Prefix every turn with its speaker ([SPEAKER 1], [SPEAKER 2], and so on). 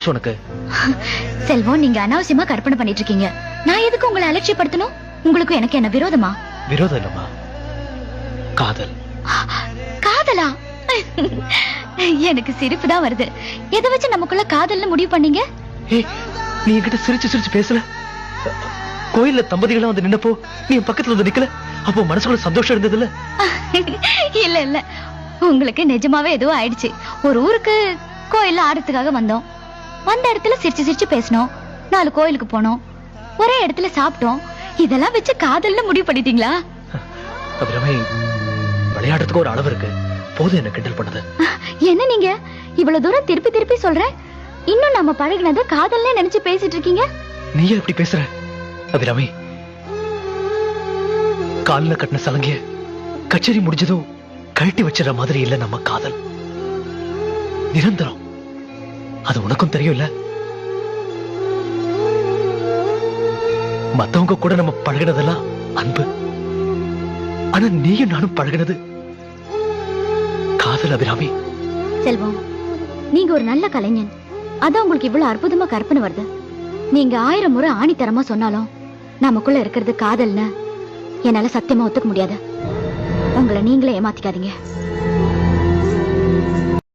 [SPEAKER 1] ஆச்சு உனக்கு?
[SPEAKER 2] செல்வம், நீங்க அனாவசியமா கற்பனை பண்ணிட்டு இருக்கீங்க. நான் எதுக்கு உங்களை அலட்சியப்படுத்தணும்? உங்களுக்கு எனக்கு என்ன விரோதமா?
[SPEAKER 1] விரோதம் இல்லம்மா, காதல்.
[SPEAKER 2] காதலா? எனக்கு சிரிப்பு தான் வருது. எதை வச்சு நமக்குள்ள காதல்னு முடிவு பண்ணீங்க?
[SPEAKER 1] ஏய், நீ என்கிட்ட சிரிச்சு சிரிச்சு பேசல. கோயில்ல தம்பதிகளா வந்து நின்னப்போ நீ என் பக்கத்துல வந்து நிக்கல, அப்போ மனசுக்குள்ள சந்தோஷம் இருந்தது இல்ல?
[SPEAKER 2] இல்ல இல்ல, உங்களுக்கு நிஜமாவே ஏதோ ஆயிடுச்சு. ஒரு ஊருக்கு கோயில்ல ஆடுறதுக்காக வந்தோம். வந்த இடத்துல சிரிச்சு சிரிச்சு பேசணும். 4 கோயிலுக்கு போனோம், ஒரே இடத்துல சாப்பிட்டோம். இதெல்லாம் வச்சு காதல்னு முடிவு பண்ணிட்டீங்களா?
[SPEAKER 1] அபிராமி, விளையாடுறதுக்கு ஒரு அளவு இருக்கு. போதும் என்ன கிண்டல் பண்ணது.
[SPEAKER 2] என்ன நீங்க இவ்வளவு தூரம் திருப்பி திருப்பி சொல்ற? இன்னும் நம்ம பழகினத காதல்னே நினைச்சு பேசிட்டு இருக்கீங்க.
[SPEAKER 1] நீ எப்படி பேசுற அபிராமி? கால்ல கட்டின சலங்கிய கச்சேரி முடிஞ்சதும் கழட்டி வச்சிடற மாதிரி இல்ல நம்ம காதல். நிரந்தரம். அது உனக்கும் தெரியும் இல்ல? மத்தவங்க கூட நம்ம பழகினதெல்லாம் அன்பு. ஆனா நீயும் நானும் பழகினது காதல் அபிராமி.
[SPEAKER 2] செல்வம், நீங்க ஒரு நல்ல கலைஞன். அதான் உங்களுக்கு இவ்வளவு அற்புதமா கற்பனை வருது. நீங்க 1000 முறை ஆணித்தரமா சொன்னாலும் நமக்குள்ள இருக்கிறது காதல்னு என்னால சத்தியமா ஒத்துக்க முடியாது. உங்களை நீங்களே ஏமாத்திக்காதீங்க.